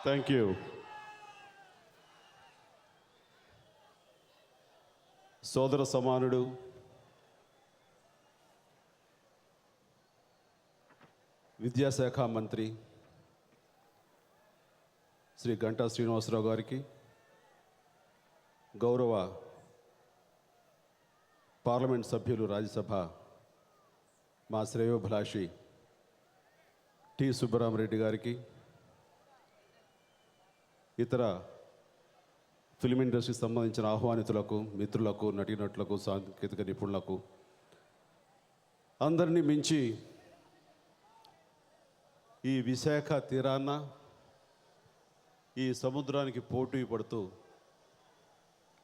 Thank you. సోదర సమానుడు, విద్యాశాఖ మంత్రి శ్రీ గంటా శ్రీనివాసరావు గారికి, గౌరవ పార్లమెంట్ సభ్యులు, రాజ్యసభ మా శ్రేయోభిలాషి టి సుబ్బరామరెడ్డి గారికి, ఇతర ఫిలిం ఇండస్ట్రీకి సంబంధించిన ఆహ్వానితులకు, మిత్రులకు, నటీనటులకు, సాంకేతిక నిపుణులకు, అందరినీ మించి ఈ విశాఖ తీరాన ఈ సముద్రానికి పోటీ పడుతూ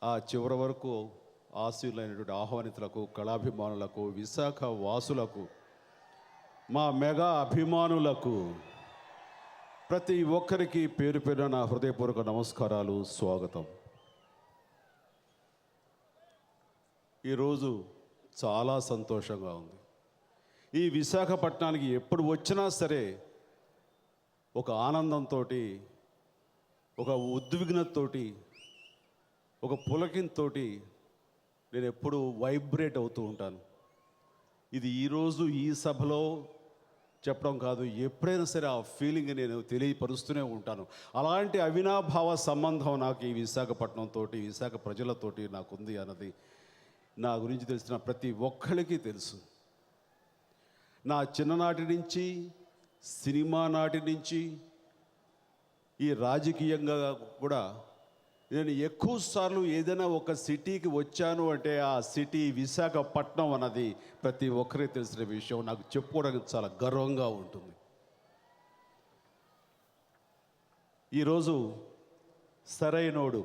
ఆ చివరి వరకు ఆశీర్లైనటువంటి ఆహ్వానితులకు, కళాభిమానులకు, విశాఖ వాసులకు, మా మెగా అభిమానులకు ప్రతి ఒక్కరికి పేరు పేరున నా హృదయపూర్వక నమస్కారాలు, స్వాగతం. ఈరోజు చాలా సంతోషంగా ఉంది. ఈ విశాఖపట్నానికి ఎప్పుడు వచ్చినా సరే ఒక ఆనందంతో, ఒక ఉద్విగ్నతతోటి, ఒక పులకింతోటి నేను ఎప్పుడు వైబ్రేట్ అవుతూ ఉంటాను. ఇది ఈరోజు ఈ సభలో చెప్పడం కాదు, ఎప్పుడైనా సరే ఆ ఫీలింగ్ నేను తెలియపరుస్తూనే ఉంటాను. అలాంటి అవినాభావ సంబంధం నాకు ఈ విశాఖపట్నంతో, విశాఖ ప్రజలతోటి నాకుంది అన్నది నా గురించి తెలిసిన ప్రతి ఒక్కరికి తెలుసు. నా చిన్ననాటి నుంచి, సినిమా నాటి నుంచి, ఈ రాజకీయంగా కూడా నేను ఎక్కువ సార్లు ఏదైనా ఒక సిటీకి వచ్చాను అంటే ఆ సిటీ విశాఖపట్నం అన్నది ప్రతి ఒక్కరికి తెలిసిన విషయం. నాకు చెప్పుకోవడానికి చాలా గర్వంగా ఉంటుంది. ఈరోజు సరైనోడు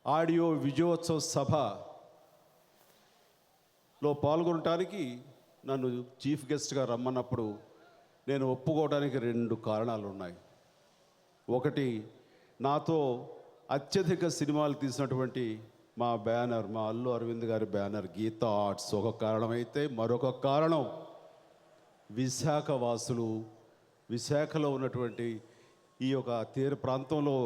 ఆడియో విజయోత్సవ సభలో పాల్గొనడానికి నన్ను చీఫ్ గెస్ట్గా రమ్మన్నప్పుడు నేను ఒప్పుకోవడానికి 2 కారణాలు ఉన్నాయి. ఒకటి, నాతో అత్యధిక సినిమాలు తీసినటువంటి మా బ్యానర్, మా అల్లు అరవింద్ గారి బ్యానర్ గీతా ఆర్ట్స్ ఒక కారణమైతే, మరొక కారణం విశాఖ వాసులు, విశాఖలో ఉన్నటువంటి ఈ యొక్క తీర ప్రాంతంలో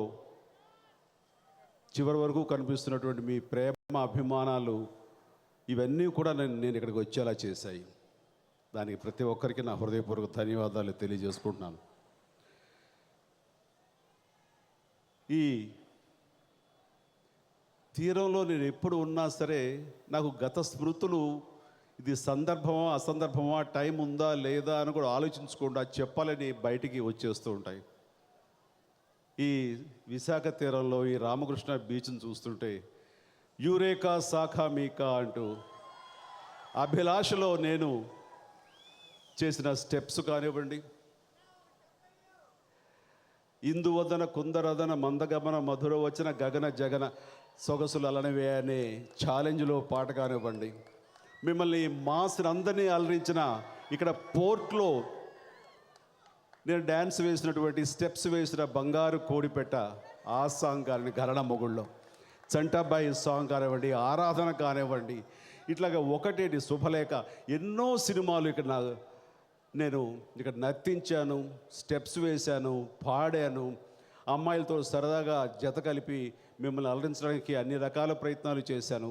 చివరి వరకు కనిపిస్తున్నటువంటి మీ ప్రేమ, అభిమానాలు, ఇవన్నీ కూడా నేను ఇక్కడికి వచ్చేలా చేశాయి. దానికి ప్రతి ఒక్కరికి నా హృదయపూర్వక ధన్యవాదాలు తెలియజేసుకుంటున్నాను. ఈ తీరంలో నేను ఎప్పుడు ఉన్నా సరే నాకు గత స్మృతులు, ఇది సందర్భమా అసందర్భమా, టైం ఉందా లేదా అని కూడా ఆలోచించకుండా చెప్పాలని బయటికి వచ్చేస్తూ ఉంటాయి. ఈ విశాఖ తీరంలో ఈ రామకృష్ణ బీచ్ని చూస్తుంటే యూరేకా శాఖా మీకా అంటూ అభిలాషలో నేను చేసిన స్టెప్స్ కానివ్వండి, ఇందువదన కుందరదన మందగమన మధుర వచ్చిన గగన జగన సొగసులు అలనవే అనే ఛాలెంజ్లో పాట కానివ్వండి, మిమ్మల్ని మాస్ని అందరినీ అలరించిన ఇక్కడ పోర్ట్లో నేను డ్యాన్స్ వేసినటువంటి స్టెప్స్ వేసిన బంగారు కోడిపెట్ట ఆ సాంగ్ కానీ, గరణ మొగుళ్ళో చంటాబాయి సాంగ్ కానివ్వండి, ఆరాధన కానివ్వండి, ఇట్లాగా ఒకటేటి శుభలేఖ, ఎన్నో సినిమాలు నేను ఇక్కడ నర్తించాను, స్టెప్స్ వేశాను, పాడాను, అమ్మాయిలతో సరదాగా జత కలిపి మిమ్మల్ని అలరించడానికి అన్ని రకాల ప్రయత్నాలు చేశాను.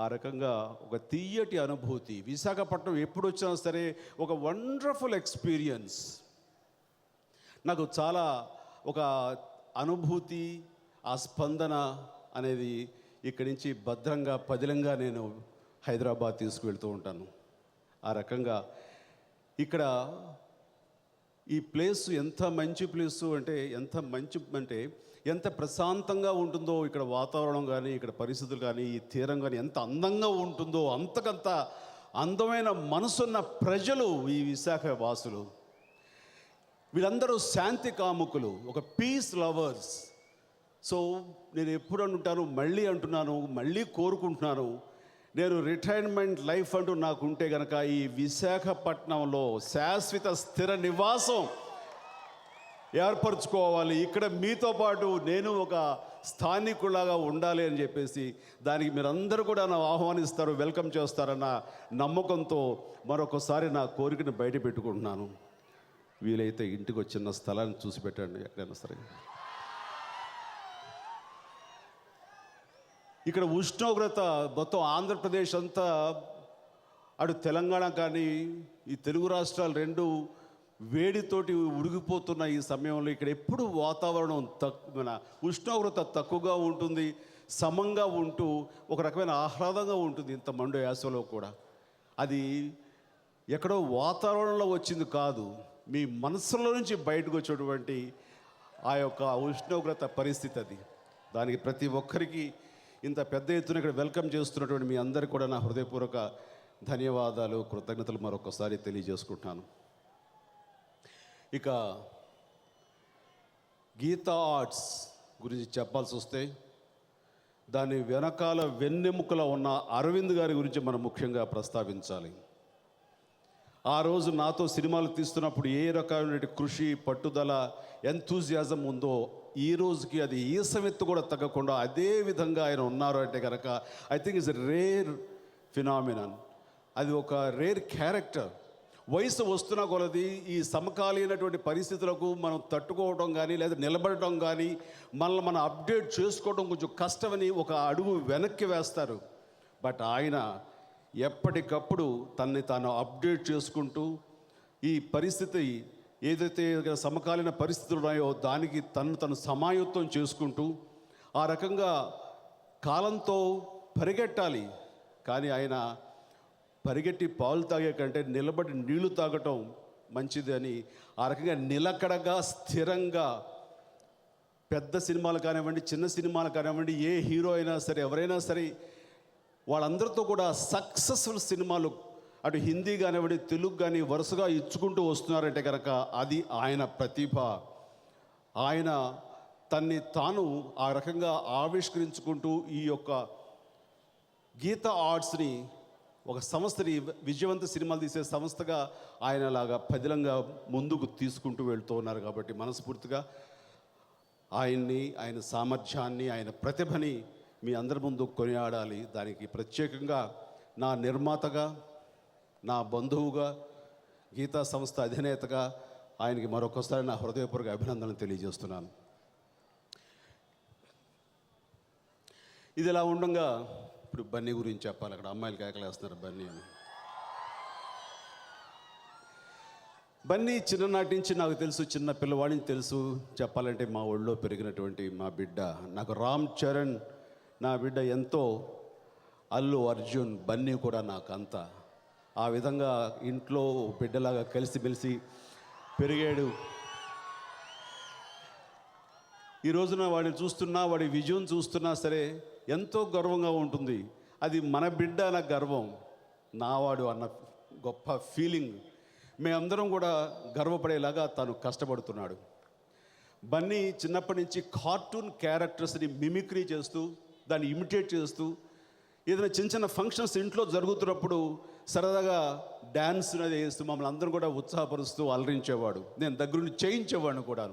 ఆ రకంగా ఒక తీయటి అనుభూతి. విశాఖపట్నం ఎప్పుడు వచ్చినా సరే ఒక వండర్ఫుల్ ఎక్స్పీరియన్స్. నాకు చాలా ఒక అనుభూతి, ఆ స్పందన అనేది ఇక్కడి నుంచి భద్రంగా పదిలంగా నేను హైదరాబాద్ తీసుకువెళ్తూ ఉంటాను. ఆ రకంగా ఇక్కడ ఈ ప్లేస్ ఎంత మంచి ప్లేసు అంటే, ఎంత ప్రశాంతంగా ఉంటుందో ఇక్కడ వాతావరణం కానీ, ఇక్కడ పరిస్థితులు కానీ, ఈ తీరం కానీ ఎంత అందంగా ఉంటుందో, అంతకంత అందమైన మనసున్న ప్రజలు ఈ విశాఖ వాసులు. వీళ్ళందరూ శాంతి కాముకులు, ఒక పీస్ లవర్స్. సో నేను ఎప్పుడు అంటున్నాను, మళ్ళీ కోరుకుంటున్నాను, నేను రిటైర్మెంట్ లైఫ్ అంటూ నాకు ఉంటే కనుక ఈ విశాఖపట్నంలో శాశ్వత స్థిర నివాసం ఏర్పరచుకోవాలి. ఇక్కడ మీతో పాటు నేను ఒక స్థానికులాగా ఉండాలి అని చెప్పేసి దానికి మీరందరూ కూడా నన్ను ఆహ్వానిస్తారు, వెల్కమ్ చేస్తారన్న నమ్మకంతో మరొకసారి నా కోరికను బయట పెట్టుకుంటున్నాను. వీలైతే ఇంటికి ఒక చిన్న స్థలాన్ని చూసి పెట్టండి ఎక్కడైనా సరే. ఇక్కడ ఉష్ణోగ్రత మొత్తం ఆంధ్రప్రదేశ్ అంతా, అటు తెలంగాణ కానీ ఈ తెలుగు రాష్ట్రాలు రెండు వేడితోటి ఉడిగిపోతున్న ఈ సమయంలో ఇక్కడ ఎప్పుడు వాతావరణం మన ఉష్ణోగ్రత తక్కువగా ఉంటుంది, సమంగా ఉంటూ ఒక రకమైన ఆహ్లాదంగా ఉంటుంది. ఇంత మండు యాసలో కూడా అది ఎక్కడో వాతావరణంలో వచ్చింది కాదు, మీ మనసులో నుంచి బయటకు వచ్చేటువంటి ఆ యొక్క ఉష్ణోగ్రత పరిస్థితి అది. దానికి ప్రతి ఒక్కరికి ఇంత పెద్ద ఎత్తున ఇక్కడ వెల్కమ్ చేస్తున్నటువంటి మీ అందరికీ కూడా నా హృదయపూర్వక ధన్యవాదాలు, కృతజ్ఞతలు మరొకసారి తెలియజేసుకుంటున్నాను. ఇక గీతా ఆర్ట్స్ గురించి చెప్పాల్సి వస్తే దాని వెనకాల వెన్నెముకలో ఉన్న అరవింద్ గారి గురించి మనం ముఖ్యంగా ప్రస్తావించాలి. ఆ రోజు నాతో సినిమాలు తీస్తున్నప్పుడు ఏ రకమైన కృషి, పట్టుదల, ఎంతూజియాజం ఉందో ఈ రోజుకి అది ఈసమెత్తు కూడా తగ్గకుండా అదే విధంగా ఆయన ఉన్నారు అంటే కనుక I think it's a rare phenomenon. అది ఒక రేర్ క్యారెక్టర్. వయసు వస్తున్న కొలది ఈ సమకాలీనటువంటి పరిస్థితులకు మనం తట్టుకోవడం కానీ లేదా నిలబడటం కానీ మనల్ని మనం అప్డేట్ చేసుకోవడం కొంచెం కష్టమని ఒక అడుగు వెనక్కి వేస్తారు. బట్ ఆయన ఎప్పటికప్పుడు తనని తాను అప్డేట్ చేసుకుంటూ ఈ పరిస్థితి ఏదైతే సమకాలీన పరిస్థితులు ఉన్నాయో దానికి తను సమాయుత్తం చేసుకుంటూ ఆ రకంగా కాలంతో పరిగెట్టాలి. కానీ ఆయన పరిగెట్టి పాలు తాగే కంటే నిలబడి నీళ్లు తాగటం మంచిది అని ఆ రకంగా నిలకడగా స్థిరంగా పెద్ద సినిమాలు కానివ్వండి, చిన్న సినిమాలు కానివ్వండి, ఏ హీరో అయినా సరే ఎవరైనా సరే వాళ్ళందరితో కూడా సక్సెస్ఫుల్ సినిమాలు అటు హిందీ కానివ్వండి, తెలుగు కానీ వరుసగా ఇచ్చుకుంటూ వస్తున్నారంటే కనుక అది ఆయన ప్రతిభ. ఆయన తన్ని తాను ఆ రకంగా ఆవిష్కరించుకుంటూ ఈ యొక్క గీతా ఆర్ట్స్ని ఒక సంస్థని విజయవంత సినిమాలు తీసే సంస్థగా ఆయనలాగా పదిలంగా ముందుకు తీసుకుంటూ వెళ్తూ ఉన్నారు. కాబట్టి మనస్ఫూర్తిగా ఆయన్ని, ఆయన సామర్థ్యాన్ని, ఆయన ప్రతిభని మీ అందరి ముందు కొనియాడాలి. దానికి ప్రత్యేకంగా నా నిర్మాతగా, నా బంధువుగా, గీతా సంస్థ అధినేతగా ఆయనకి మరొకసారి నా హృదయపూర్వక అభినందనలు తెలియజేస్తున్నాను. ఇది ఇలా ఉండగా ఇప్పుడు బన్నీ గురించి చెప్పాలి. అక్కడ అమ్మాయిలు కేకలేస్తున్నారు బన్నీ అని. బన్నీ చిన్ననాటి నుంచి నాకు తెలుసు, చిన్న పిల్లవాడిని తెలుసు. చెప్పాలంటే మా ఒళ్ళో పెరిగినటువంటి మా బిడ్డ. నాకు రామ్ చరణ్ నా బిడ్డ ఎంతో, అల్లు అర్జున్, బన్నీ కూడా నాకు అంత. ఆ విధంగా ఇంట్లో బిడ్డలాగా కలిసిమెలిసి పెరిగాడు. ఈ రోజున వాడిని చూస్తున్నా, వాడి విజయం చూస్తున్నా సరే ఎంతో గర్వంగా ఉంటుంది. అది మన బిడ్డ అన్న గర్వం, నావాడు అన్న గొప్ప ఫీలింగ్ మేమందరం కూడా గర్వపడేలాగా తను కష్టపడుతున్నాడు. బన్నీ చిన్నప్పటి నుంచి కార్టూన్ క్యారెక్టర్స్ని మిమిక్రీ చేస్తూ, దాన్ని ఇమిటేట్ చేస్తూ, ఏదైనా చిన్న చిన్న ఫంక్షన్స్ ఇంట్లో జరుగుతున్నప్పుడు సరదాగా డ్యాన్స్ అనేది వేస్తూ మమ్మల్ని అందరూ కూడా ఉత్సాహపరుస్తూ అలరించేవాడు. నేను దగ్గరుండి చేయించేవాడిని కూడా.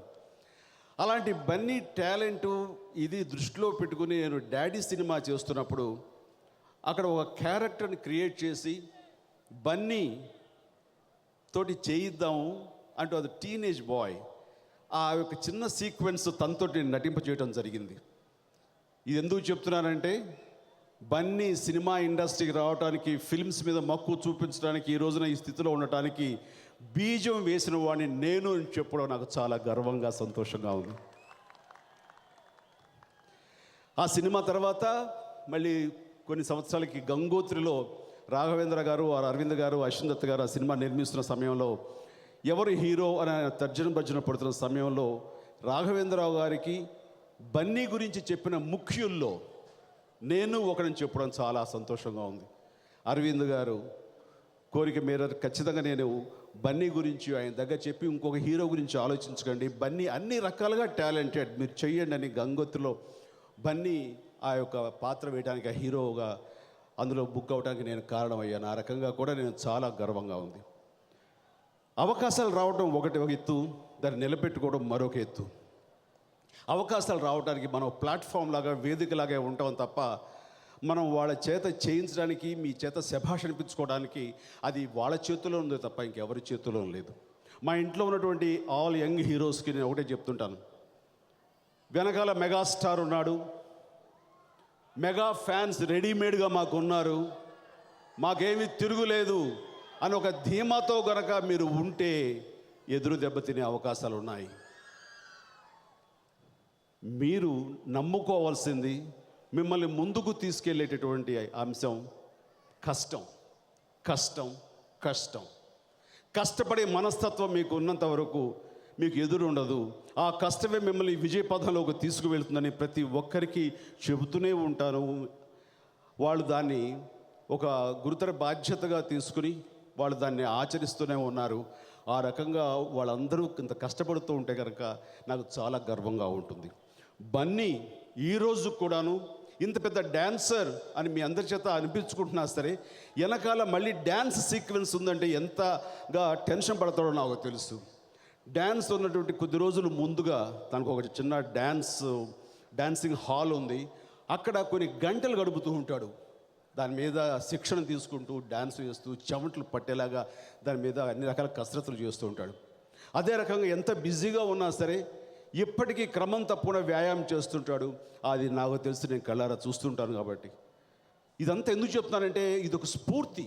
అలాంటి బన్నీ టాలెంటు ఇది దృష్టిలో పెట్టుకుని నేను డాడీ సినిమా చేస్తున్నప్పుడు అక్కడ ఒక క్యారెక్టర్ని క్రియేట్ చేసి బన్నీ తోటి చేయిద్దాము అంటూ, అది టీనేజ్ బాయ్, ఆ యొక్క చిన్న సీక్వెన్స్ తనతోటి నటింపచేయడం జరిగింది. ఇది ఎందుకు చెప్తున్నానంటే బన్నీ సినిమా ఇండస్ట్రీకి రావడానికి, ఫిల్మ్స్ మీద మక్కువ చూపించడానికి, ఈ రోజున ఈ స్థితిలో ఉండటానికి బీజం వేసిన వాడిని నేను అని చెప్పడం నాకు చాలా గర్వంగా, సంతోషంగా ఉంది. ఆ సినిమా తర్వాత మళ్ళీ కొన్ని సంవత్సరాలకి గంగోత్రిలో రాఘవేంద్ర గారు, అరవింద్ గారు, అశ్విన్ దత్ గారు ఆ సినిమా నిర్మిస్తున్న సమయంలో ఎవరు హీరో అని తర్జన భర్జన పడుతున్న సమయంలో రాఘవేంద్రరావు గారికి బన్నీ గురించి చెప్పిన ముఖ్యుల్లో నేను ఒకరిని చెప్పడం చాలా సంతోషంగా ఉంది. అరవింద్ గారు కోరిక మేరకు ఖచ్చితంగా నేను బన్నీ గురించి ఆయన దగ్గర చెప్పి ఇంకొక హీరో గురించి ఆలోచించకండి, బన్నీ అన్ని రకాలుగా టాలెంటెడ్, మీరు చెయ్యండి అని గంగోత్రిలో బన్నీ ఆ యొక్క పాత్ర వేయడానికి, ఆ హీరోగా అందులో బుక్ అవడానికి నేను కారణమయ్యాను. ఆ రకంగా కూడా నేను చాలా గర్వంగా ఉంది. అవకాశాలు రావడం ఒక ఎత్తు, దాన్ని నిలబెట్టుకోవడం మరొక ఎత్తు. అవకాశాలు రావడానికి మనం ప్లాట్ఫామ్ లాగా, వేదికలాగా ఉంటాం తప్ప మనం వాళ్ళ చేత చేయించడానికి, మీ చేత శభాష్ అనిపించుకోవడానికి అది వాళ్ళ చేతిలో ఉంది తప్ప ఇంకెవరి చేతిలో లేదు. మా ఇంట్లో ఉన్నటువంటి ఆల్ యంగ్ హీరోస్కి నేను ఒకటే చెప్తుంటాను, వెనకాల మెగాస్టార్ ఉన్నాడు, మెగా ఫ్యాన్స్ రెడీమేడ్గా మాకు ఉన్నారు, మాకేమీ తిరుగులేదు అని ఒక ధీమాతో గనక మీరు ఉంటే ఎదురు దెబ్బతినే అవకాశాలు ఉన్నాయి. మీరు నమ్ముకోవాల్సింది, మిమ్మల్ని ముందుకు తీసుకెళ్ళేటటువంటి అంశం కష్టం. కష్టం కష్టం కష్టపడే మనస్తత్వం మీకు ఉన్నంత వరకు మీకు ఎదురు ఉండదు. ఆ కష్టమే మిమ్మల్ని విజయ పథంలోకి తీసుకువెళ్తుందని ప్రతి ఒక్కరికి చెబుతూనే ఉంటాను. వాళ్ళు దాన్ని ఒక గురుతర బాధ్యతగా తీసుకుని వాళ్ళు దాన్ని ఆచరిస్తూనే ఉన్నారు. ఆ రకంగా వాళ్ళందరూ ఇంత కష్టపడుతూ ఉంటే కనుక నాకు చాలా గర్వంగా ఉంటుంది. బన్నీ ఈరోజు కూడాను ఇంత పెద్ద డ్యాన్సర్ అని మీ అందరి చేత అనిపించుకుంటున్నా సరే, వెనకాల మళ్ళీ డ్యాన్స్ సీక్వెన్స్ ఉందంటే ఎంతగా టెన్షన్ పడతాడో నాకు తెలుసు. డ్యాన్స్ ఉన్నటువంటి కొద్ది రోజులు ముందుగా తనకు ఒక చిన్న డ్యాన్సింగ్ హాల్ ఉంది. అక్కడ కొన్ని గంటలు గడుపుతూ ఉంటాడు. దాని మీద శిక్షణ తీసుకుంటూ డ్యాన్స్ చేస్తూ చెమటలు పట్టేలాగా దాని మీద అన్ని రకాల కసరత్తులు చేస్తూ ఉంటాడు. అదే రకంగా ఎంత బిజీగా ఉన్నా సరే ఇప్పటికీ క్రమం తప్పకుండా వ్యాయామం చేస్తుంటాడు. అది నాకు తెలిసి నేను కళ్ళారా చూస్తుంటాను. కాబట్టి ఇదంతా ఎందుకు చెప్తున్నానంటే ఇది ఒక స్ఫూర్తి.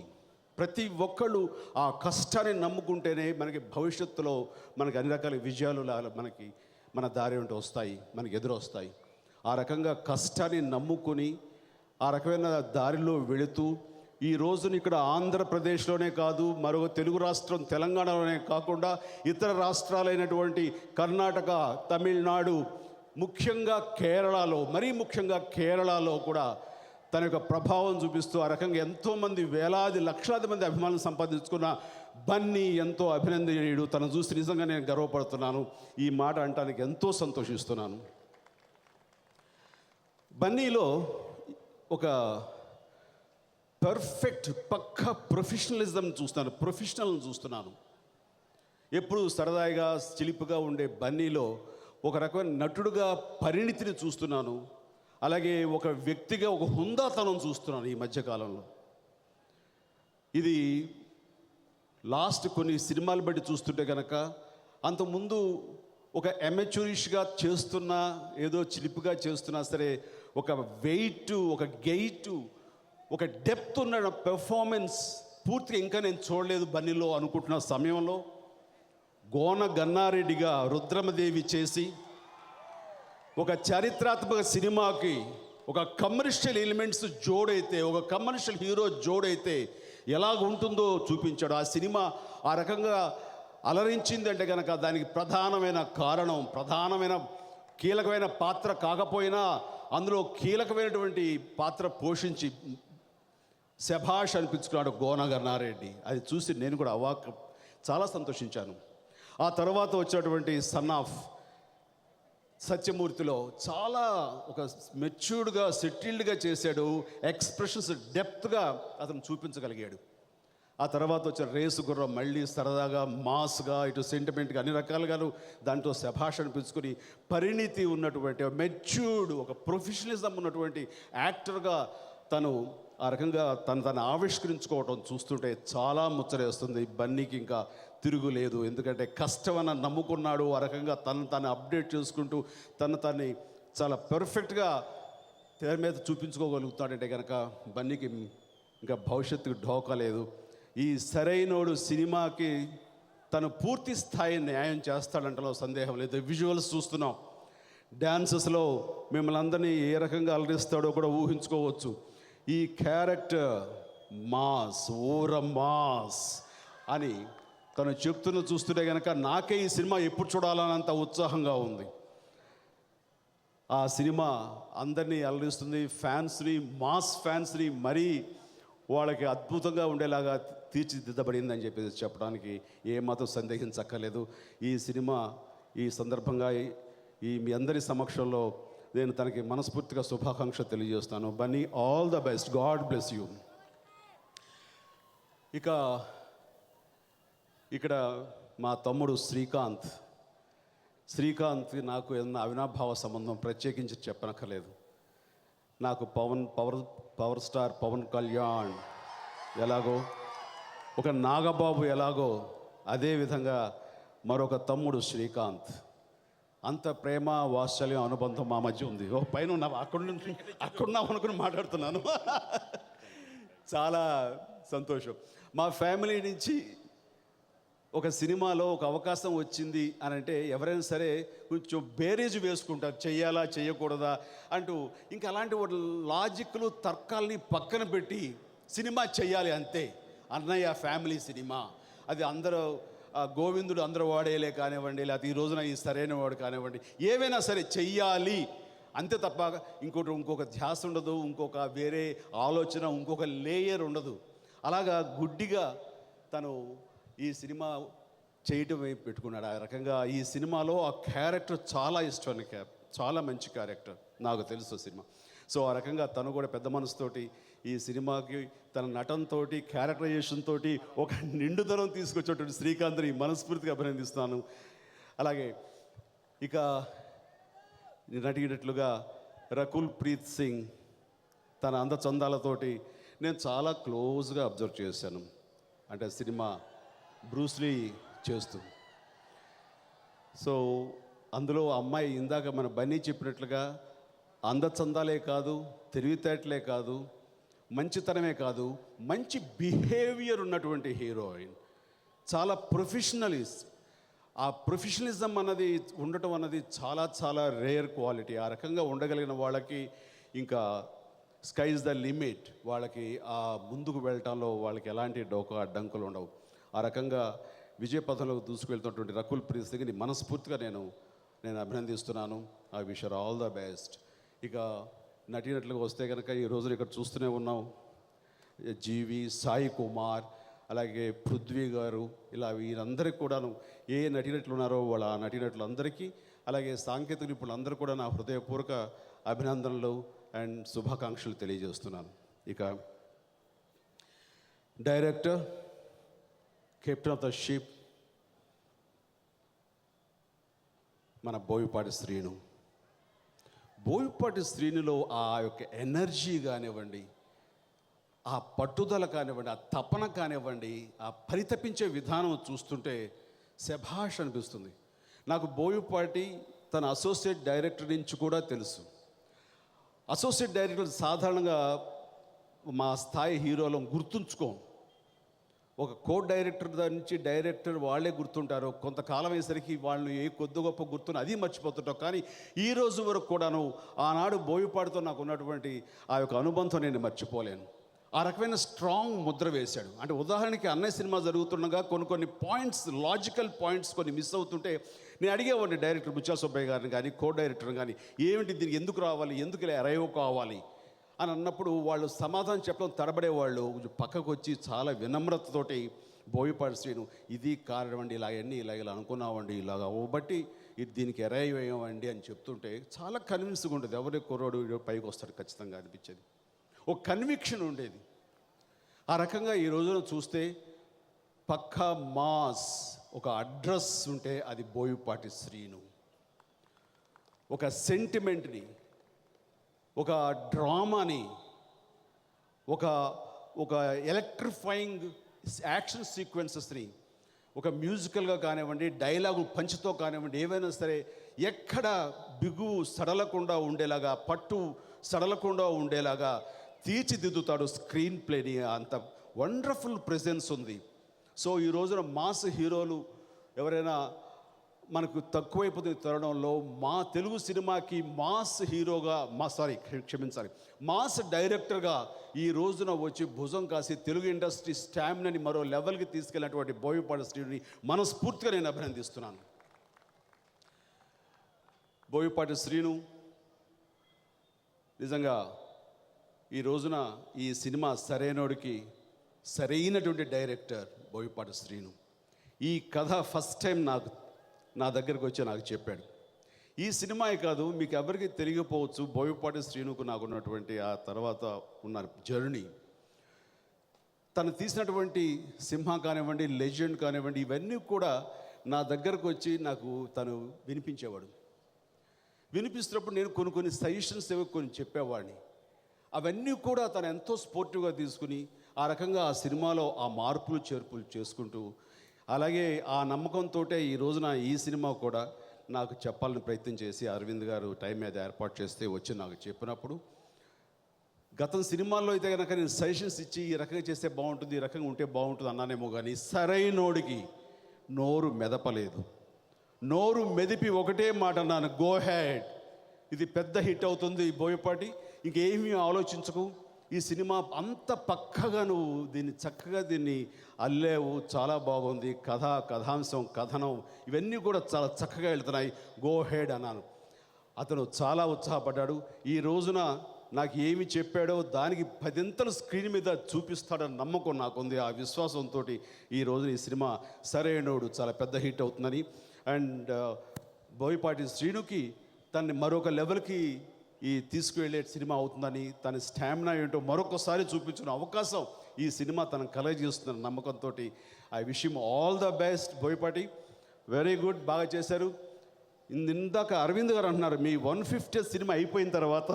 ప్రతి ఒక్కళ్ళు ఆ కష్టాన్ని నమ్ముకుంటేనే మనకి భవిష్యత్తులో మనకి అన్ని రకాల విజయాలు మన దారి ఉంటూ వస్తాయి, మనకి ఎదురొస్తాయి. ఆ రకంగా కష్టాన్ని నమ్ముకొని ఆ రకమైన దారిలో వెళుతూ ఈ రోజున ఇక్కడ ఆంధ్రప్రదేశ్లోనే కాదు, మరొక తెలుగు రాష్ట్రం తెలంగాణలోనే కాకుండా ఇతర రాష్ట్రాలైనటువంటి కర్ణాటక, తమిళనాడు, ముఖ్యంగా కేరళలో, మరీ ముఖ్యంగా కేరళలో కూడా తన యొక్క ప్రభావం చూపిస్తూ ఆ రకంగా ఎంతోమంది వేలాది లక్షలాది మంది అభిమానులు సంపాదించుకున్న బన్నీ ఎంతో అభినందనీయుడు. తను చూసి నిజంగా నేను గర్వపడుతున్నాను. ఈ మాట అనటానికి ఎంతో సంతోషిస్తున్నాను. బన్నీలో ఒక పర్ఫెక్ట్ పక్కా ప్రొఫెషనల్ని చూస్తున్నాను. ఎప్పుడు సరదాగా చిలిపిగా ఉండే బన్నీలో ఒక రకమైన నటుడుగా పరిణితిని చూస్తున్నాను. అలాగే ఒక వ్యక్తిగా ఒక హుందాతనం చూస్తున్నాను ఈ మధ్యకాలంలో. ఇది లాస్ట్ కొన్ని సినిమాలు బట్టి చూస్తుంటే కనుక అంతకుముందు ఒక అమెచ్యూరిష్గా చేస్తున్నా, ఏదో చిలిపిగా చేస్తున్నా సరే ఒక వెయిట్, ఒక గెయిట్, ఒక డెప్త్ ఉన్న పెర్ఫార్మెన్స్ పూర్తిగా ఇంకా నేను చూడలేదు బన్నీలో అనుకుంటున్న సమయంలో గోన గన్నారెడ్డిగా రుద్రమదేవి చేసి ఒక చారిత్రాత్మక సినిమాకి ఒక కమర్షియల్ ఎలిమెంట్స్ జోడైతే, ఒక కమర్షియల్ హీరో జోడైతే ఎలాగ ఉంటుందో చూపించాడు. ఆ సినిమా ఆ రకంగా అలరించిందంటే కనుక దానికి ప్రధానమైన కారణం, ప్రధానమైన కీలకమైన పాత్ర కాకపోయినా అందులో కీలకమైనటువంటి పాత్ర పోషించి శభాష్ అనిపించుకున్నాడు గోన గన్నారెడ్డి. అది చూసి నేను కూడా చాలా సంతోషించాను. ఆ తర్వాత వచ్చినటువంటి సన్ ఆఫ్ సత్యమూర్తిలో చాలా ఒక మెచ్యూర్డ్గా, సెటిల్డ్గా చేశాడు. ఎక్స్ప్రెషన్స్ డెప్త్గా అతను చూపించగలిగాడు. ఆ తర్వాత వచ్చిన రేసు గుర్రం మళ్ళీ సరదాగా, మాస్గా, ఇటు సెంటిమెంట్గా అన్ని రకాలుగాను దాంట్లో శభాష్ అనిపించుకొని పరిణితి ఉన్నటువంటి మెచ్యూర్డ్, ఒక ప్రొఫెషనలిజం ఉన్నటువంటి యాక్టర్గా తను ఆ రకంగా తను ఆవిష్కరించుకోవటం చూస్తుంటే చాలా ముచ్చరేస్తుంది. బన్నీకి ఇంకా తిరుగులేదు. ఎందుకంటే కష్టమని నమ్ముకున్నాడు. ఆ రకంగా తను అప్డేట్ చేసుకుంటూ తన్ని చాలా పర్ఫెక్ట్గా తెర మీద చూపించుకోగలుగుతాడంటే కనుక బన్నీకి ఇంకా భవిష్యత్తుకు ఢోకా లేదు. ఈ సరైనోడు సినిమాకి తను పూర్తి స్థాయి న్యాయం చేస్తాడంటలో సందేహం లేదు. విజువల్స్ చూస్తున్నాం, డ్యాన్సెస్లో మిమ్మల్ని అందరినీ ఏ రకంగా అలరిస్తాడో కూడా ఊహించుకోవచ్చు. ఈ క్యారెక్టర్ మాస్, మాస్ అని తను చెప్తున్న చూస్తుంటే కనుక నాకే ఈ సినిమా ఎప్పుడు చూడాలన్నంత ఉత్సాహంగా ఉంది. ఆ సినిమా అందరినీ అలరిస్తుంది. ఫ్యాన్స్ని, మాస్ ఫ్యాన్స్ని మరీ వాళ్ళకి అద్భుతంగా ఉండేలాగా తీర్చిదిద్దబడిందని చెప్పేసి చెప్పడానికి ఏమాత్రం సందేహించక్కర్లేదు. ఈ సినిమా ఈ సందర్భంగా మీ అందరి సమక్షంలో నేను తనకి మనస్ఫూర్తిగా శుభాకాంక్ష తెలియజేస్తాను. Bunny, all the best, God bless you. ఇక్కడ మా తమ్ముడు శ్రీకాంత్ నాకు ఏదన్నా అవినాభావ సంబంధం ప్రత్యేకించి చెప్పనక్కర్లేదు. నాకు పవర్ స్టార్ పవన్ కళ్యాణ్ ఎలాగో, ఒక నాగబాబు ఎలాగో, అదేవిధంగా మరొక తమ్ముడు శ్రీకాంత్. అంత ప్రేమ వాత్సల్యం అనుబంధం మా మధ్య ఉంది. ఓ పైన ఉన్నావు, అక్కడున్నావు అనుకుని మాట్లాడుతున్నాను. చాలా సంతోషం. మా ఫ్యామిలీ నుంచి ఒక సినిమాలో ఒక అవకాశం వచ్చింది అని అంటే ఎవరైనా సరే కొంచెం బేరేజ్ వేసుకుంటారు, చెయ్యాలా చేయకూడదా అంటూ. ఇంకా అలాంటి లాజిక్లు తర్కాల్ని పక్కన పెట్టి సినిమా చెయ్యాలి అంతే. అన్నయ్య ఫ్యామిలీ సినిమా, అది అందరూ గోవిందుడు అందరూ వాడేలే కానివ్వండి, లేకపోతే ఈ రోజున ఈ సరైన వాడు కానివ్వండి, ఏవైనా సరే చెయ్యాలి అంతే తప్ప ఇంకొక ధ్యాస ఉండదు, ఇంకొక వేరే ఆలోచన, ఇంకొక లేయర్ ఉండదు. అలాగా గుడ్డిగా తను ఈ సినిమా చేయటం పెట్టుకున్నాడు. ఆ రకంగా ఈ సినిమాలో ఆ క్యారెక్టర్ చాలా ఇష్టం, చాలా మంచి క్యారెక్టర్, నాకు తెలుసు సినిమా. సో ఆ రకంగా తను కూడా పెద్ద మనసుతోటి ఈ సినిమాకి తన నటనతో, క్యారెక్టరైజేషన్ తోటి ఒక నిండుదనం తీసుకొచ్చేటువంటి శ్రీకాంత్ని మనస్ఫూర్తిగా అభినందిస్తున్నాను. అలాగే ఇక నటినట్లుగా రకుల్ ప్రీత్ సింగ్, తన అందచందాలతోటి నేను చాలా క్లోజ్గా అబ్జర్వ్ చేశాను. అంటే సినిమా బ్రూస్లీ చేస్తూ. సో అందులో అమ్మాయి ఇందాక మన బన్నీ చెప్పినట్లుగా అందచందాలే కాదు, తెలివితేటలే కాదు, మంచితనమే కాదు, మంచి బిహేవియర్ ఉన్నటువంటి హీరోయిన్. చాలా ప్రొఫెషనలిస్ట్. ఆ ప్రొఫెషనలిజం అన్నది ఉండటం అన్నది చాలా చాలా రేర్ క్వాలిటీ. ఆ రకంగా ఉండగలిగిన వాళ్ళకి ఇంకా స్కైజ్ ద లిమిట్. వాళ్ళకి ఆ ముందుకు వెళ్ళటంలో వాళ్ళకి ఎలాంటి డోకా అడ్డంకులు ఉండవు. ఆ రకంగా విజయపథంలోకి దూసుకువెళ్తున్నటువంటి రకుల్ ప్రీత్ సింగ్ని మనస్ఫూర్తిగా నేను అభినందిస్తున్నాను. I wish her all the best. ఇక నటినట్లుగా వస్తే కనుక ఈ రోజున ఇక్కడ చూస్తూనే ఉన్నాం, జీవి, సాయి కుమార్, అలాగే పృథ్వీ గారు, ఇలా వీరందరికీ కూడాను ఏ నటినట్లు ఉన్నారో వాళ్ళ ఆ నటినట్లందరికీ, అలాగే సాంకేతిక నిపుణులందరూ కూడా నా హృదయపూర్వక అభినందనలు అండ్ శుభాకాంక్షలు తెలియజేస్తున్నాను. ఇక director, captain of the ship మన బోయపాటి శ్రీను. బోయపాటి శ్రీనులో ఆ యొక్క ఎనర్జీ కానివ్వండి, ఆ పట్టుదల కానివ్వండి, ఆ తపన కానివ్వండి, ఆ పరితపించే విధానం చూస్తుంటే శభాష్ అనిపిస్తుంది. నాకు బోయపాటి తన అసోసియేట్ డైరెక్టర్ నుంచి కూడా తెలుసు. అసోసియేట్ డైరెక్టర్ సాధారణంగా మా స్థాయి హీరోలను గుర్తుంచుకోం. ఒక కో డైరెక్టర్ నుంచి డైరెక్టర్ వాళ్ళే గుర్తుంటారు. కొంతకాలం అయ్యేసరికి వాళ్ళు ఏ కొద్ది గొప్ప గుర్తున్న అది మర్చిపోతుంటాం. కానీ ఈ రోజు వరకు కూడాను ఆనాడు బోయపాటితో నాకు ఉన్నటువంటి ఆ యొక్క అనుబంధం నేను మర్చిపోలేను. ఆ రకమైన స్ట్రాంగ్ ముద్ర వేశాడు. అంటే ఉదాహరణకి అన్నయ్య సినిమా జరుగుతుండగా కొన్ని పాయింట్స్, లాజికల్ పాయింట్స్ కొన్ని మిస్ అవుతుంటే నేను అడిగేవాడిని డైరెక్టర్ బుచ్చా సుబ్బయ్య గారిని కానీ, కో డైరెక్టర్ని కానీ, ఏమిటి దీనికి ఎందుకు రావాలి, ఎందుకు ఇలా అరైవ్ కావాలి అని అన్నప్పుడు వాళ్ళు సమాధానం చెప్పడం తడబడేవాళ్ళు. పక్కకు వచ్చి చాలా వినమ్రతతోటి బోయపాటి శ్రీను, ఇది కారణం అండి, ఇలా అనుకున్నామండి, ఇలాగ బట్టి ఇది దీనికి అరైవ్ అయ్యామండి అని చెప్తుంటే చాలా కన్విన్స్గా ఉండేది. ఎవరి కుర్రోడు పైకి వస్తాడు ఖచ్చితంగా అనిపించేది. ఒక కన్విక్షన్ ఉండేది. ఆ రకంగా ఈ రోజున చూస్తే పక్కా మాస్ ఒక అడ్రస్ ఉంటే అది బోయపాటి శ్రీను. ఒక సెంటిమెంట్ని, ఒక డ్రామాని, ఒక ఎలక్ట్రిఫైయింగ్ యాక్షన్ సీక్వెన్సెస్ని, ఒక మ్యూజికల్గా కానివ్వండి, డైలాగు పంచుతో కానివ్వండి, ఏవైనా సరే ఎక్కడ బిగువు సడలకుండా ఉండేలాగా, పట్టు సడలకుండా ఉండేలాగా తీర్చిదిద్దుతాడు స్క్రీన్ ప్లేని. అంత వండర్ఫుల్ ప్రెజెన్స్ ఉంది. సో ఈ రోజున మాస్ హీరోలు ఎవరైనా మనకు తక్కువైపోతున్న తరుణంలో మా తెలుగు సినిమాకి మాస్ హీరోగా, మాస్ డైరెక్టర్గా ఈ రోజున వచ్చి భుజం కాసి తెలుగు ఇండస్ట్రీ స్టామినాని మరో లెవెల్కి తీసుకెళ్ళినటువంటి బోయపాటి శ్రీని మనస్ఫూర్తిగా నేను అభినందిస్తున్నాను. బోయపాటి శ్రీను నిజంగా ఈ రోజున ఈ సినిమా సరైనోడికి సరైనటువంటి డైరెక్టర్ బోయపాటి శ్రీను. ఈ కథ ఫస్ట్ టైం నా దగ్గరకు వచ్చి నాకు చెప్పాడు. ఈ సినిమాయే కాదు, మీకు ఎవరికి తెలియకపోవచ్చు బోయపాటి శ్రీనుకు నాకున్నటువంటి ఆ తర్వాత ఉన్న జర్నీ. తను తీసినటువంటి సింహ కానివ్వండి, లెజెండ్ కానివ్వండి, ఇవన్నీ కూడా నా దగ్గరకు వచ్చి నాకు తను వినిపించేవాడు. వినిపిస్తున్నప్పుడు నేను కొన్ని సజెషన్స్ ఏవో కొన్ని చెప్పేవాడిని. అవన్నీ కూడా తను ఎంతో స్పోర్టివ్గా తీసుకుని ఆ రకంగా ఆ సినిమాలో ఆ మార్పులు చేర్పులు చేసుకుంటూ అలాగే ఆ నమ్మకంతో ఈ రోజున ఈ సినిమా కూడా నాకు చెప్పాలని ప్రయత్నం చేసి అరవింద్ గారు టైం మీద ఏర్పాటు చేస్తే వచ్చి నాకు చెప్పినప్పుడు, గతం సినిమాల్లో అయితే కనుక నేను సజెషన్స్ ఇచ్చి ఈ రకంగా చేస్తే బాగుంటుంది, ఈ రకంగా ఉంటే బాగుంటుంది అన్నానేమో కానీ సరైనోడికి నోరు మెదపలేదు. నోరు మెదిపి ఒకటే మాట అన్నాను, గో హెడ్, ఇది పెద్ద హిట్ అవుతుంది బోయపాటి, ఇంకేమీ ఆలోచించకు, ఈ సినిమా అంత పక్కగా నువ్వు దీన్ని చక్కగా దీన్ని అల్లేవు, చాలా బాగుంది, కథాంశం, కథనం ఇవన్నీ కూడా చాలా చక్కగా వెళ్తున్నాయి, గో హెడ్ అన్నాను. అతను చాలా ఉత్సాహపడ్డాడు. ఈ రోజున నాకు ఏమి చెప్పాడో దానికి 10 స్క్రీన్ మీద చూపిస్తాడని నమ్మకం నాకుంది. ఆ విశ్వాసంతో ఈ రోజున ఈ సినిమా సరైనోడు చాలా పెద్ద హిట్ అవుతుందని, అండ్ బోయపాటి శ్రీనుకి తనని మరొక లెవెల్కి తీసుకువెళ్ళే సినిమా అవుతుందని, తన స్టామినా ఏంటో మరొకసారి చూపించిన అవకాశం ఈ సినిమా తనకు కలగజేస్తున్న నమ్మకంతో I wish him all the best. Boyapati very good, బాగా చేశారు. ఇందాక అరవింద్ గారు అంటున్నారు, మీ 150th సినిమా అయిపోయిన తర్వాత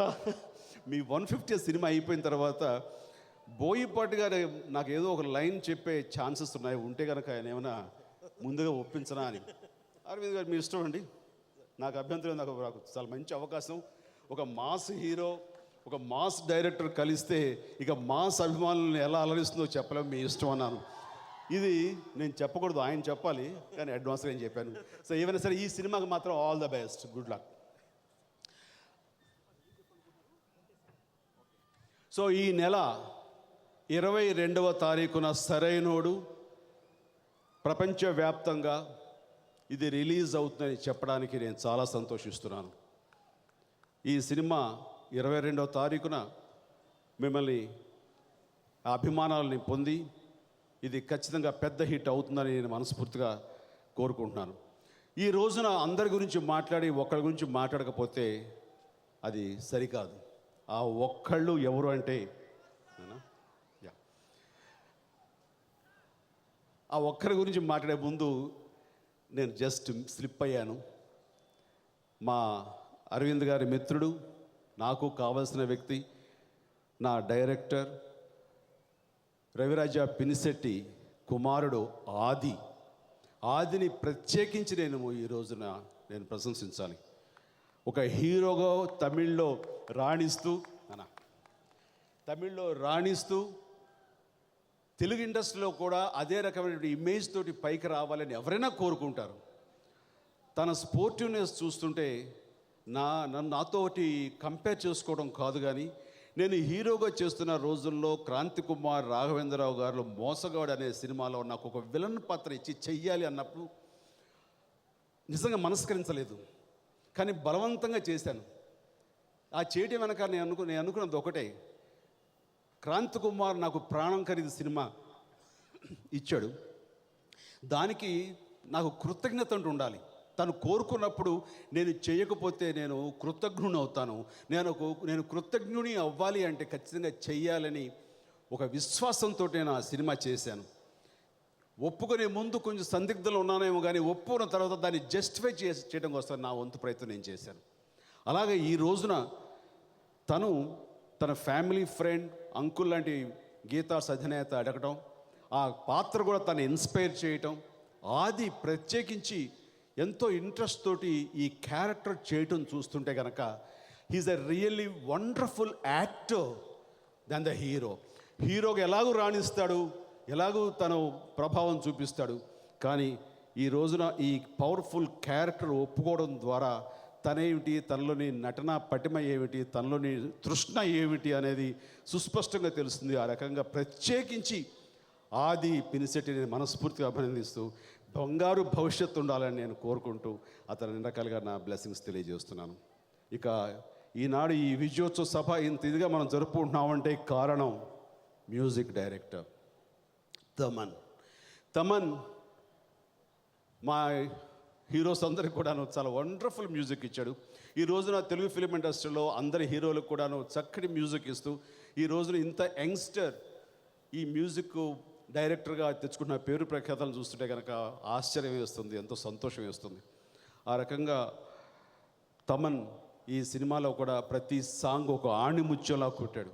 మీ 150th సినిమా అయిపోయిన తర్వాత బోయపాటి గారు నాకు ఏదో ఒక లైన్ చెప్పే ఛాన్సెస్ ఉన్నాయి, ఉంటే కనుక ఆయన ఏమైనా ముందుగా ఒప్పించనా అని. అరవింద్ గారు మీ ఇష్టం అండి, నాకు అభ్యంతరం, నాకు చాలా మంచి అవకాశం. ఒక మాస్ హీరో, ఒక మాస్ డైరెక్టర్ కలిస్తే ఇక మాస్ అభిమానులను ఎలా అలరిస్తుందో చెప్పలేము, మీ ఇష్టం అన్నాను. ఇది నేను చెప్పకూడదు, ఆయన చెప్పాలి, కానీ అడ్వాన్స్గా నేను చెప్పాను. సో ఏమైనా సరే ఈ సినిమాకి మాత్రం all the best, good luck. So ఈ నెల 22వ తారీఖున సరైనోడు ప్రపంచవ్యాప్తంగా ఇది రిలీజ్ అవుతుందని చెప్పడానికి నేను చాలా సంతోషిస్తున్నాను. ఈ సినిమా 22వ తారీఖున మిమ్మల్ని అభిమానాలని పొంది ఇది ఖచ్చితంగా పెద్ద హిట్ అవుతుందని నేను మనస్ఫూర్తిగా కోరుకుంటున్నాను. ఈ రోజున అందరి గురించి మాట్లాడి ఒక్కరి గురించి మాట్లాడకపోతే అది సరికాదు. ఆ ఒక్కళ్ళు ఎవరు అంటే ఆ ఒక్కరి గురించి మాట్లాడే ముందు నేను జస్ట్ స్లిప్ అయ్యాను. మా అరవింద్ గారి మిత్రుడు, నాకు కావలసిన వ్యక్తి, నా డైరెక్టర్ రవిరాజ పినిశెట్టి కుమారుడు ఆదిని ప్రత్యేకించి నేను ఈ రోజున నేను ప్రశంసించాలి. ఒక హీరోగా తమిళ్లో రాణిస్తూ తెలుగు ఇండస్ట్రీలో కూడా అదే రకమైన ఇమేజ్ తోటి పైకి రావాలని ఎవరైనా కోరుకుంటారు. తన స్పోర్టివ్నెస్ చూస్తుంటే నాతోటి కంపేర్ చేసుకోవడం కాదు, కానీ నేను హీరోగా చేస్తున్న రోజుల్లో క్రాంతి కుమార్ రాఘవేంద్రరావు గారు మోసగాడు అనే సినిమాలో నాకు ఒక విలన్ పాత్ర ఇచ్చి చెయ్యాలి అన్నప్పుడు నిజంగా మనస్కరించలేదు, కానీ బలవంతంగా చేశాను. ఆ చేయటం వెనక నేను అనుకున్నది ఒకటే, క్రాంతి కుమార్ నాకు ప్రాణం ఖరీదు సినిమా ఇచ్చాడు, దానికి నాకు కృతజ్ఞత అంటూ ఉండాలి. తను కోరుకున్నప్పుడు నేను చేయకపోతే నేను కృతజ్ఞుని అవుతాను. నేను కృతజ్ఞుని అవ్వాలి అంటే ఖచ్చితంగా చెయ్యాలని ఒక విశ్వాసంతో నేను ఆ సినిమా చేశాను. ఒప్పుకునే ముందు కొంచెం సందిగ్ధంలో ఉన్నానేమో, కానీ ఒప్పుకున్న తర్వాత దాన్ని జస్టిఫై చేయడం కోసం నా వంతు ప్రయత్నం నేను చేశాను. అలాగే ఈ రోజున తన ఫ్యామిలీ ఫ్రెండ్ అంకుల్ లాంటి గీతార్స్ అధినేత అడగటం, ఆ పాత్ర కూడా తను ఇన్స్పైర్ చేయటం, ఆది ప్రత్యేకించి ఎంతో ఇంట్రెస్ట్ తోటి ఈ క్యారెక్టర్ చేయటం చూస్తుంటే కనుక he is a really wonderful actor then the హీరోగా ఎలాగూ రాణిస్తాడు, ఎలాగూ తను ప్రభావం చూపిస్తాడు. కానీ ఈ రోజున ఈ పవర్ఫుల్ క్యారెక్టర్ ఒప్పుకోవడం ద్వారా తనేమిటి, తనలోని నటన పటిమ ఏమిటి, తనలోని తృష్ణ ఏమిటి అనేది సుస్పష్టంగా తెలుస్తుంది. ఆ రకంగా ప్రత్యేకించి ఆది పినిశెట్టిని మనస్ఫూర్తిగా అభినందిస్తూ బంగారు భవిష్యత్తు ఉండాలని నేను కోరుకుంటూ అతని రకాలుగా నా బ్లెస్సింగ్స్ తెలియజేస్తున్నాను. ఇక ఈనాడు ఈ విజయోత్సవ సభ ఇంత ఇదిగా మనం జరుపుకుంటున్నామంటే కారణం మ్యూజిక్ డైరెక్టర్ తమన్. మా హీరోస్ అందరికి కూడాను చాలా వండర్ఫుల్ మ్యూజిక్ ఇచ్చాడు. ఈ రోజున తెలుగు ఫిలిం ఇండస్ట్రీలో అందరి హీరోలకు కూడాను చక్కటి మ్యూజిక్ ఇస్తూ ఈ రోజున ఇంత యంగ్స్టర్ ఈ మ్యూజిక్ డైరెక్టర్గా తెచ్చుకున్న పేరు ప్రఖ్యాతలను చూస్తుంటే కనుక ఆశ్చర్యం వేస్తుంది, ఎంతో సంతోషం వేస్తుంది. ఆ రకంగా తమన్ ఈ సినిమాలో కూడా ప్రతి సాంగ్ ఒక ఆణిముత్యంలా కొట్టాడు.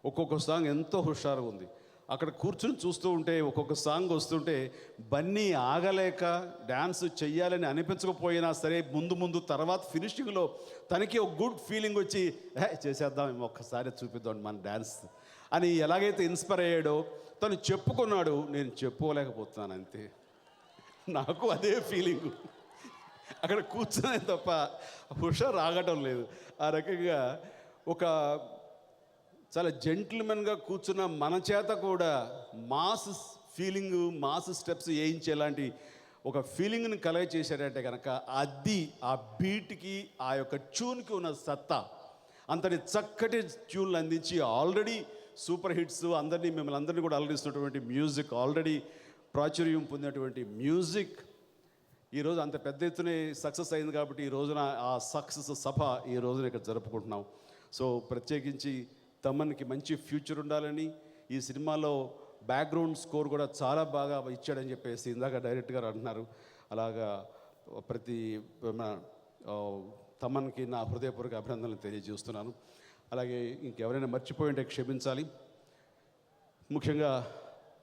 ఒక్కొక్క సాంగ్ ఎంతో హుషారుగా ఉంది. అక్కడ కూర్చుని చూస్తూ ఉంటే ఒక్కొక్క సాంగ్ వస్తుంటే బన్నీ ఆగలేక డ్యాన్స్ చెయ్యాలని అనిపించకపోయినా సరే ముందు తర్వాత ఫినిషింగ్లో తనకి ఒక గుడ్ ఫీలింగ్ వచ్చి చేసేద్దాం ఒక్కసారి చూపిద్దాం మన డ్యాన్స్ అని ఎలాగైతే ఇన్స్పైర్ అయ్యాడో తను చెప్పుకున్నాడు. నేను చెప్పుకోలేకపోతున్నాను అంతే. నాకు అదే ఫీలింగు. అక్కడ కూర్చునే తప్ప హుషారు ఆగటం లేదు. ఆ రకంగా ఒక చాలా జెంటిల్మెన్గా కూర్చున్న మన చేత కూడా మాస్ ఫీలింగ్, మాస్ స్టెప్స్ వేయించేలాంటి ఒక ఫీలింగ్ని కలగ చేశాడంటే కనుక అది ఆ బీట్కి, ఆ యొక్క ట్యూన్కి ఉన్న సత్తా. అంతటి చక్కటి ట్యూన్లు అందించి ఆల్రెడీ సూపర్ హిట్స్ మిమ్మల్ని అందరినీ కూడా అలరిస్తున్నటువంటి మ్యూజిక్, ఆల్రెడీ ప్రాచుర్యం పొందినటువంటి మ్యూజిక్ ఈరోజు అంత పెద్ద ఎత్తునే సక్సెస్ అయింది. కాబట్టి ఈ రోజున ఆ సక్సెస్ సభ ఈ రోజున ఇక్కడ జరుపుకుంటున్నాం. సో ప్రత్యేకించి తమన్కి మంచి ఫ్యూచర్ ఉండాలని, ఈ సినిమాలో బ్యాక్గ్రౌండ్ స్కోర్ కూడా చాలా బాగా ఇచ్చాడని చెప్పేసి ఇందాక డైరెక్టర్ గారు అంటున్నారు. అలాగా ప్రతి తమన్కి నా హృదయపూర్వక అభినందనలు తెలియజేస్తున్నాను. అలాగే ఇంకెవరైనా మర్చిపోయి ఉంటే క్షమించాలి. ముఖ్యంగా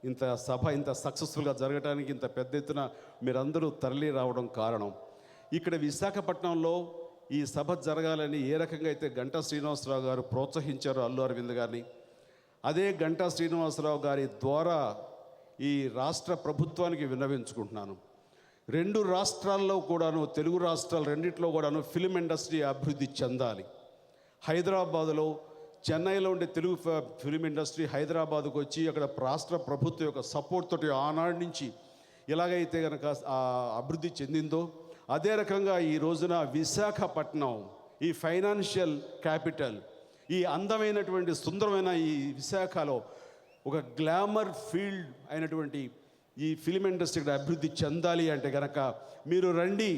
ఇంత సభ ఇంత సక్సెస్ఫుల్గా జరగడానికి ఇంత పెద్ద ఎత్తున మీరందరూ తరలి రావడం కారణం, ఇక్కడ విశాఖపట్నంలో ఈ సభ జరగాలని ఏ రకంగా అయితే గంటా శ్రీనివాసరావు గారు ప్రోత్సహించారో అల్లు అరవింద్ గారిని, అదే గంటా శ్రీనివాసరావు గారి ద్వారా ఈ రాష్ట్ర ప్రభుత్వానికి విన్నవించుకుంటున్నాను. 2 రాష్ట్రాల్లో కూడాను, తెలుగు రాష్ట్రాలు రెండిట్లో కూడాను ఫిలిం ఇండస్ట్రీ అభివృద్ధి చెందాలి. హైదరాబాదులో, చెన్నైలో ఉండే తెలుగు ఫిలిం ఇండస్ట్రీ హైదరాబాద్కు వచ్చి అక్కడ రాష్ట్ర ప్రభుత్వం యొక్క సపోర్ట్ తోటి ఆనాడు నుంచి ఎలాగైతే కనుక అభివృద్ధి చెందిందో అదే రకంగా ఈ రోజున విశాఖపట్నం, ఈ ఫైనాన్షియల్ క్యాపిటల్, ఈ అందమైనటువంటి సుందరమైన ఈ విశాఖలో ఒక గ్లామర్ ఫీల్డ్ అయినటువంటి ఈ ఫిలిం ఇండస్ట్రీ అభివృద్ధి చెందాలి అంటే కనుక మీరు రండి,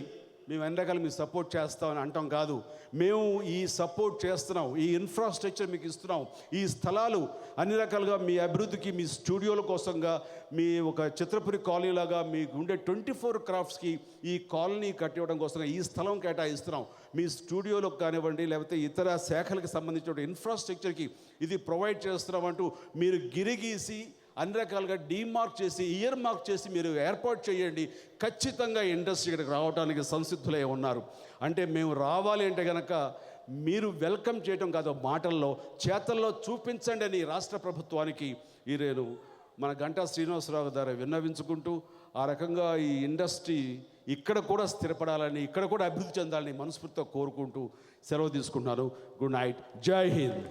మేము అన్ని రకాలు మీకు సపోర్ట్ చేస్తామని అంటాం కాదు. మేము ఈ సపోర్ట్ చేస్తున్నాం, ఈ ఇన్ఫ్రాస్ట్రక్చర్ మీకు ఇస్తున్నాం, ఈ స్థలాలు అన్ని రకాలుగా మీ అభివృద్ధికి, మీ స్టూడియోల కోసంగా, మీ ఒక చిత్రపురి కాలనీ లాగా మీకు ఉండే 24 క్రాఫ్ట్స్కి ఈ కాలనీ కట్టివ్వడం కోసంగా ఈ స్థలం కేటాయిస్తున్నాం. మీ స్టూడియోలకు కానివ్వండి, లేకపోతే ఇతర శాఖలకు సంబంధించిన ఇన్ఫ్రాస్ట్రక్చర్కి ఇది ప్రొవైడ్ చేస్తున్నామంటూ మీరు గిరిగీసి అన్ని రకాలుగా డీమార్క్ చేసి, ఇయర్ మార్క్ చేసి మీరు ఏర్పాటు చేయండి. ఖచ్చితంగా ఇండస్ట్రీ ఇక్కడికి రావడానికి సంసిద్ధులై ఉన్నారు. అంటే మేము రావాలి అంటే కనుక మీరు వెల్కమ్ చేయడం కాదు, మాటల్లో చేతల్లో చూపించండి అని రాష్ట్ర ప్రభుత్వానికి ఈరోజు మన గంటా శ్రీనివాసరావు ద్వారా విన్నవించుకుంటూ, ఆ రకంగా ఈ ఇండస్ట్రీ ఇక్కడ కూడా స్థిరపడాలని, ఇక్కడ కూడా అభివృద్ధి చెందాలని మనస్ఫూర్తిగా కోరుకుంటూ సెలవు తీసుకుంటున్నాను. గుడ్ నైట్, జై హింద్.